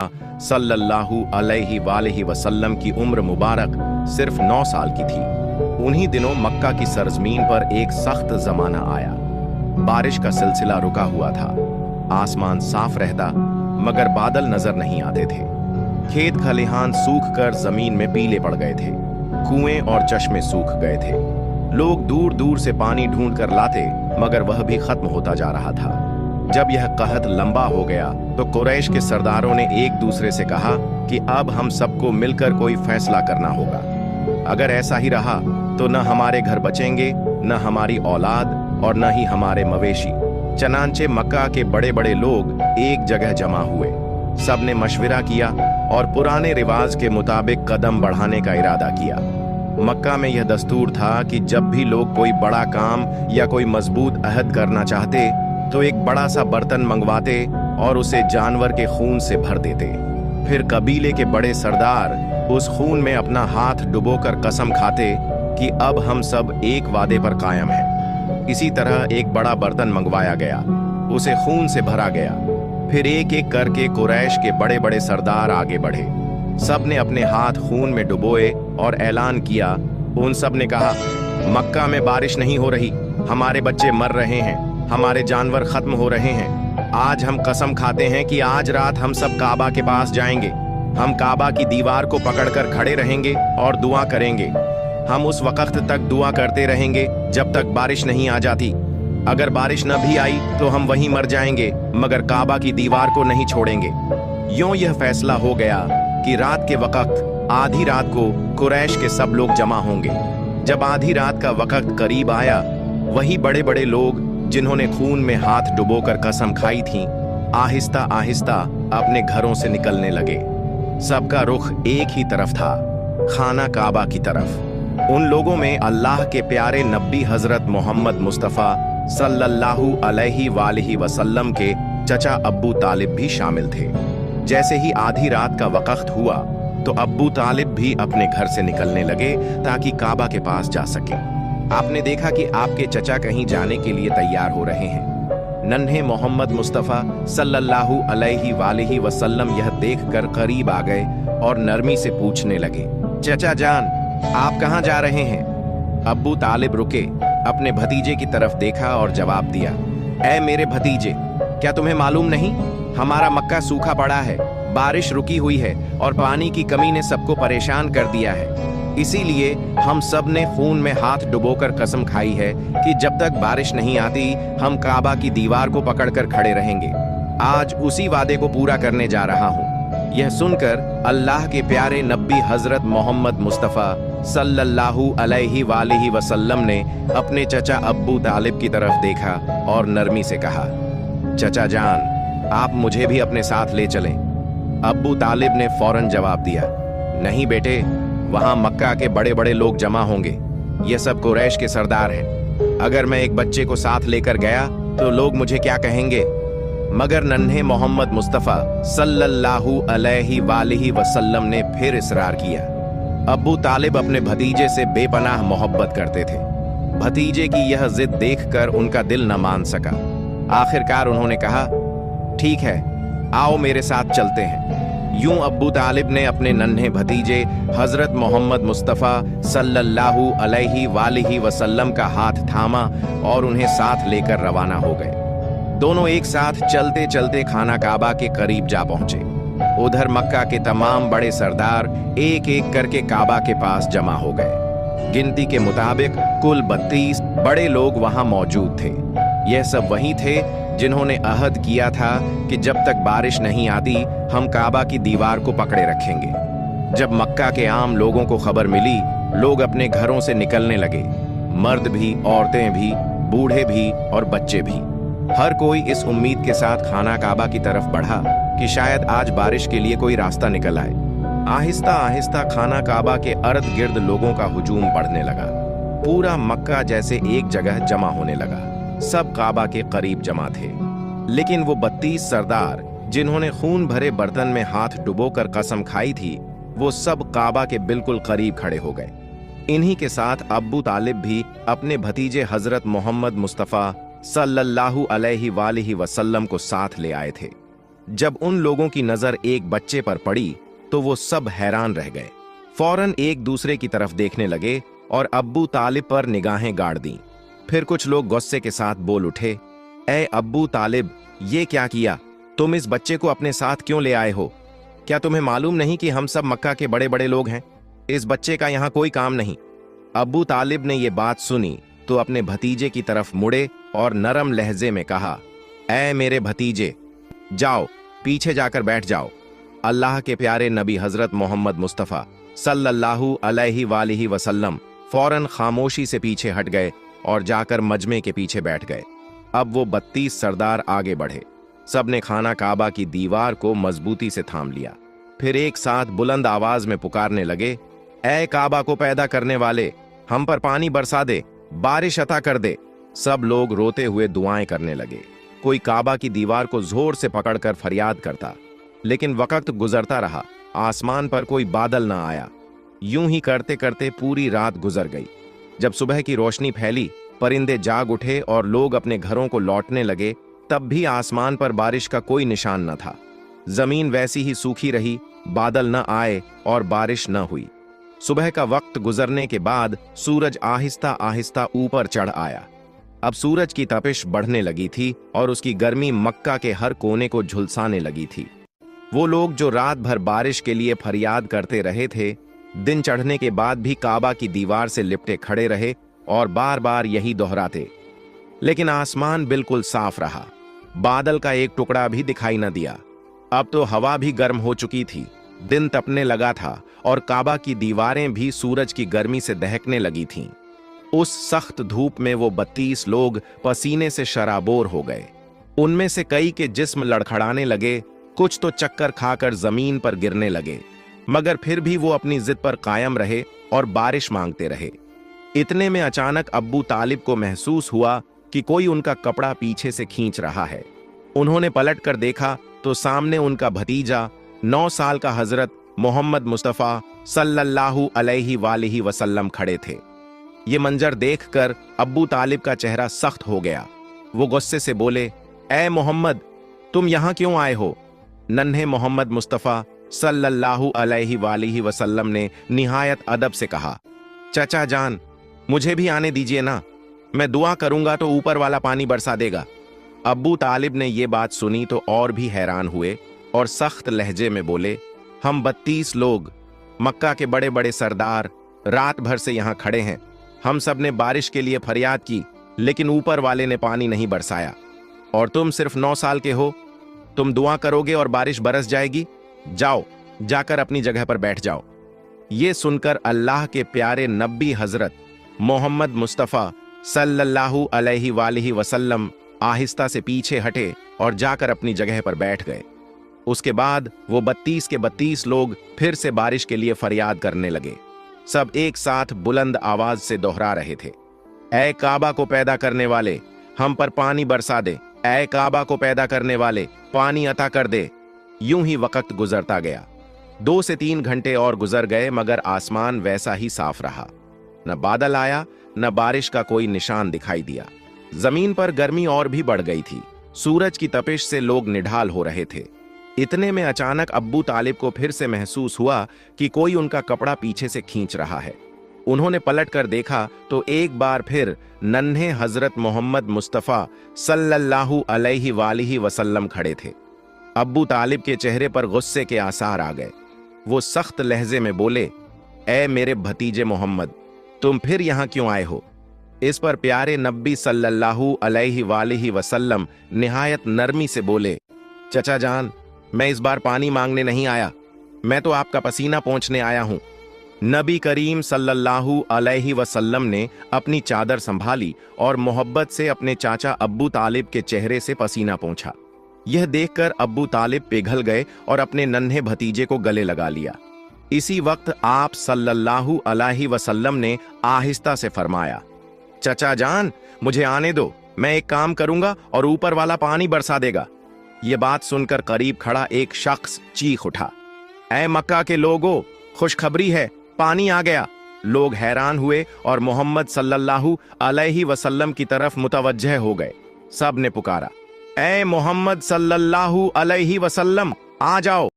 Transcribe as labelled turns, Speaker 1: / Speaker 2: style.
Speaker 1: सल्लल्लाहु अलैहि वसल्लम की उम्र मुबारक सिर्फ 9 साल की थी। उन्हीं दिनों मक्का की सरजमीन पर एक सख्त जमाना आया। बारिश का सिलसिला रुका हुआ था। आसमान साफ रहता मगर बादल नजर नहीं आते थे। खेत खलिहान सूख कर जमीन में पीले पड़ गए थे। कुएं और चश्मे सूख गए थे। लोग दूर दूर से पानी ढूंढ कर लाते मगर वह भी खत्म होता जा रहा था। जब यह कहत लंबा हो गया तो कुरैश के सरदारों ने एक दूसरे से कहा कि अब हम सबको मिलकर कोई फैसला करना होगा। अगर ऐसा ही रहा तो न हमारे घर बचेंगे, न हमारी औलाद और न ही हमारे मवेशी। चनांचे मक्का के बड़े बड़े लोग एक जगह जमा हुए। सब ने मशविरा किया और पुराने रिवाज के मुताबिक कदम बढ़ाने का इरादा किया। मक्का में यह दस्तूर था कि जब भी लोग कोई बड़ा काम या कोई मजबूत अहद करना चाहते तो एक बड़ा सा बर्तन मंगवाते और उसे जानवर के खून से भर देते। फिर कबीले के बड़े सरदार उस खून में अपना हाथ डुबोकर कसम खाते कि अब हम सब एक वादे पर कायम हैं। इसी तरह एक बड़ा बर्तन मंगवाया गया, उसे खून से भरा गया। फिर एक एक करके कुरैश के बड़े बड़े सरदार आगे बढ़े। सब ने अपने हाथ खून में डुबोए और ऐलान किया। उन सब ने कहा, मक्का में बारिश नहीं हो रही, हमारे बच्चे मर रहे हैं, हमारे जानवर खत्म हो रहे हैं। आज हम कसम खाते हैं कि आज रात हम सब काबा के पास जाएंगे। हम काबा की दीवार को पकड़कर खड़े रहेंगे और दुआ करेंगे। हम उस वक्त तक दुआ करते रहेंगे जब तक बारिश नहीं आ जाती। अगर बारिश न भी आई तो हम वहीं मर जाएंगे मगर काबा की दीवार को नहीं छोड़ेंगे। यूं यह फैसला हो गया कि रात के वक्त आधी रात को कुरैश के सब लोग जमा होंगे। जब आधी रात का वक्त करीब आया, वही बड़े बड़े लोग जिन्होंने खून में हाथ डुबोकर कसम खाई थी, आहिस्ता आहिस्ता अपने घरों से निकलने लगे। सबका रुख एक ही तरफ था, खाना काबा की तरफ। उन लोगों में अल्लाह के प्यारे नबी हजरत मोहम्मद मुस्तफ़ा सल्लल्लाहु अलैहि वसल्लम के चचा अब्बू तालिब भी शामिल थे। जैसे ही आधी रात का वक्त हुआ तो अब्बू तालिब भी अपने घर से निकलने लगे ताकि काबा के पास जा सके। आपने देखा कि आपके चचा कहीं जाने के लिए तैयार हो रहे हैं। नन्हे मोहम्मद मुस्तफ़ा सल्लल्लाहु अलैहि वसल्लम यह देखकर करीब आ गए और नरमी से पूछने लगे, चचा जान, आप कहाँ जा रहे हैं? अब्बू तालिब रुके, अपने भतीजे की तरफ देखा और जवाब दिया, ऐ मेरे भतीजे, क्या तुम्हें मालूम नहीं, हमारा मक्का सूखा पड़ा है, बारिश रुकी हुई है और पानी की कमी ने सबको परेशान कर दिया है। इसीलिए हम सब ने खून में हाथ डुबोकर कसम खाई है कि जब तक बारिश नहीं आती हम काबा की दीवार को पकड़कर खड़े रहेंगे। आज उसी वादे को पूरा करने जा रहा हूँ। यह सुनकर अल्लाह के प्यारे नबी हजरत मोहम्मद मुस्तफ़ा सल्लल्लाहु अलैहि वसल्लम ने अपने चचा अब्बू तालिब की तरफ देखा और नरमी से कहा, चचा जान, आप मुझे भी अपने साथ ले चलें। अब्बू तालिब ने फौरन जवाब दिया, नहीं बेटे, वहां मक्का के बड़े बड़े लोग जमा होंगे। ये सब कुरैश के सरदार हैं। अगर मैं एक बच्चे को साथ लेकर गया तो लोग मुझे क्या कहेंगे? मगर नन्हे मोहम्मद मुस्तफ़ा सल्लल्लाहु अलैहि वसल्लम ने फिर इसरार किया। अब्बू तालिब अपने भतीजे से बेपनाह मोहब्बत करते थे। भतीजे की यह जिद देखकर उनका दिल न मान सका। आखिरकार उन्होंने कहा, ठीक है, आओ मेरे साथ चलते हैं। यूं अब्बू तालिब ने अपने नन्हे भतीजे हजरत मोहम्मद मुस्तफ़ा सल्लल्लाहु अलैहि वसल्लम का हाथ थामा और उन्हें साथ लेकर रवाना हो गए। दोनों एक साथ चलते चलते खाना काबा के करीब जा पहुंचे। उधर मक्का के तमाम बड़े सरदार एक एक करके काबा के पास जमा हो गए। गिनती के मुताबिक कुल 32 बड़े लोग वहां मौजूद थे। यह सब वही थे जिन्होंने अहद किया था कि जब तक बारिश नहीं आती हम काबा की दीवार को पकड़े रखेंगे। जब मक्का के आम लोगों को खबर मिली, लोग अपने घरों से निकलने लगे। मर्द भी, औरतें भी, बूढ़े भी और बच्चे भी। हर कोई इस उम्मीद के साथ खाना काबा की तरफ बढ़ा कि शायद आज बारिश के लिए कोई रास्ता निकल आए। आहिस्ता आहिस्ता खाना काबा के अर्द गिर्द लोगों का हुजूम बढ़ने लगा। पूरा मक्का जैसे एक जगह जमा होने लगा। सब काबा के करीब जमा थे। लेकिन वो 32 सरदार जिन्होंने खून भरे बर्तन में हाथ डुबोकर कसम खाई थी, वो सब काबा के बिल्कुल करीब खड़े हो गए। इन्हीं के साथ अब्बू तालिब भी अपने भतीजे हजरत मोहम्मद मुस्तफ़ा सल्लल्लाहु अलैहि वसल्लम को साथ ले आए थे। जब उन लोगों की नजर एक बच्चे पर पड़ी तो वो सब हैरान रह गए। फौरन एक दूसरे की तरफ देखने लगे और अब्बू तालिब पर निगाहें गाड़ दी। फिर कुछ लोग गुस्से के साथ बोल उठे, ए अब्बू तालिब, ये क्या किया? तुम इस बच्चे को अपने साथ क्यों ले आए हो? क्या तुम्हें मालूम नहीं कि हम सब मक्का के बड़े बड़े लोग हैं? इस बच्चे का यहाँ कोई काम नहीं। अब्बू तालिब ने ये बात सुनी तो अपने भतीजे की तरफ मुड़े और नरम लहजे में कहा, ऐ मेरे भतीजे, जाओ पीछे जाकर बैठ जाओ। अल्लाह के प्यारे नबी हजरत मोहम्मद मुस्तफ़ा सल्लल्लाहु अलैहि वसल्लम फौरन खामोशी से पीछे हट गए और जाकर मजमे के पीछे बैठ गए। अब वो 32 सरदार आगे बढ़े। सबने खाना काबा की दीवार को मजबूती से थाम लिया। फिर एक साथ बुलंद आवाज में पुकारने लगे, ऐ काबा को पैदा करने वाले, हम पर पानी बरसा दे, बारिश अता कर दे। सब लोग रोते हुए दुआएं करने लगे। कोई काबा की दीवार को जोर से पकड़कर फरियाद करता, लेकिन वक्त गुजरता रहा। आसमान पर कोई बादल ना आया। यूं ही करते करते पूरी रात गुजर गई। जब सुबह की रोशनी फैली, परिंदे जाग उठे और लोग अपने घरों को लौटने लगे, तब भी आसमान पर बारिश का कोई निशान न था। जमीन वैसी ही सूखी रही, बादल न आए और बारिश न हुई। सुबह का वक्त गुजरने के बाद सूरज आहिस्ता आहिस्ता ऊपर चढ़ आया। अब सूरज की तपिश बढ़ने लगी थी और उसकी गर्मी मक्का के हर कोने को झुलसाने लगी थी। वो लोग जो रात भर बारिश के लिए फरियाद करते रहे थे, दिन चढ़ने के बाद भी काबा की दीवार से लिपटे खड़े रहे और बार बार यही दोहराते। लेकिन आसमान बिल्कुल साफ रहा। बादल का एक टुकड़ा भी दिखाई न दिया। अब तो हवा भी गर्म हो चुकी थी, दिन तपने लगा था और काबा की दीवारें भी सूरज की गर्मी से दहकने लगी थीं। उस सख्त धूप में वो 32 लोग पसीने से शराबोर हो गए। उनमें से कई के जिस्म लड़खड़ाने लगे, कुछ तो चक्कर खाकर जमीन पर गिरने लगे, मगर फिर भी वो अपनी जिद पर कायम रहे और बारिश मांगते रहे। इतने में अचानक अब्बू तालिब को महसूस हुआ कि कोई उनका कपड़ा पीछे से खींच रहा है। उन्होंने पलट कर देखा तो सामने उनका भतीजा 9 साल का हजरत मोहम्मद मुस्तफ़ा सल्लल्लाहु अलैहि वसल्लम खड़े थे। ये मंजर देखकर अब्बू तालिब का चेहरा सख्त हो गया। वो गुस्से से बोले, ऐ मोहम्मद, तुम यहां क्यों आए हो? नन्हे मोहम्मद मुस्तफ़ा सल्लल्लाहु अलैहि वसल्लम ने निहायत अदब से कहा, चचा जान, मुझे भी आने दीजिए ना, मैं दुआ करूंगा तो ऊपर वाला पानी बरसा देगा। अब्बू तालिब ने ये बात सुनी तो और भी हैरान हुए और सख्त लहजे में बोले, हम 32 लोग, मक्का के बड़े बड़े सरदार, रात भर से यहाँ खड़े हैं। हम सब ने बारिश के लिए फरियाद की, लेकिन ऊपर वाले ने पानी नहीं बरसाया। और तुम सिर्फ 9 साल के हो, तुम दुआ करोगे और बारिश बरस जाएगी? जाओ, जाकर अपनी जगह पर बैठ जाओ। ये सुनकर अल्लाह के प्यारे नबी हजरत मोहम्मद मुस्तफ़ा सल्लल्लाहु अलैहि वसल्लम आहिस्ता से पीछे हटे और जाकर अपनी जगह पर बैठ गए। उसके बाद वो 32 के 32 लोग फिर से बारिश के लिए फरियाद करने लगे। सब एक साथ बुलंद आवाज से दोहरा रहे थे, ऐ काबा को पैदा करने वाले, हम पर पानी बरसा दे। ऐ काबा को पैदा करने वाले, पानी अता कर दे। यूं ही वक्त गुजरता गया। 2 से 3 घंटे और गुजर गए, मगर आसमान वैसा ही साफ रहा। न बादल आया, न बारिश का कोई निशान दिखाई दिया। जमीन पर गर्मी और भी बढ़ गई थी। सूरज की तपिश से लोग निढाल हो रहे थे। इतने में अचानक अब्बू तालिब को फिर से महसूस हुआ कि कोई उनका कपड़ा पीछे से खींच रहा है। उन्होंने पलट कर देखा तो एक बार फिर नन्हे हजरत मोहम्मद मुस्तफ़ा सल्लल्लाहु अलैहि वसल्लम खड़े थे। अब्बू तालिब के चेहरे पर गुस्से के आसार आ गए। वो सख्त लहजे में बोले, ऐ मेरे भतीजे मोहम्मद, तुम फिर यहां क्यों आए हो? इस पर प्यारे नबी सल्लल्लाहु अलैहि वसल्लम निहायत नरमी से बोले, चचा जान, मैं इस बार पानी मांगने नहीं आया, मैं तो आपका पसीना पोंछने आया हूं। नबी करीम सल्लल्लाहु अलैहि वसल्लम ने अपनी चादर संभाली और मोहब्बत से अपने चाचा अब्बू तालिब के चेहरे से पसीना पोंछा। यह देखकर अब्बू तालिब पिघल गए और अपने नन्हे भतीजे को गले लगा लिया। इसी वक्त आप सल्लल्लाहु अलैहि वसल्लम ने आहिस्ता से फरमाया, चचा जान, मुझे आने दो, मैं एक काम करूंगा और ऊपर वाला पानी बरसा देगा। ये बात सुनकर करीब खड़ा एक शख्स चीख उठा, ऐ मक्का के लोगों, खुशखबरी है, पानी आ गया। लोग हैरान हुए और मोहम्मद सल्लल्लाहु अलैहि वसल्लम की तरफ मुतवज्जह हो गए। सब ने पुकारा, اے محمد صلی اللہ علیہ وسلم آ جاؤ۔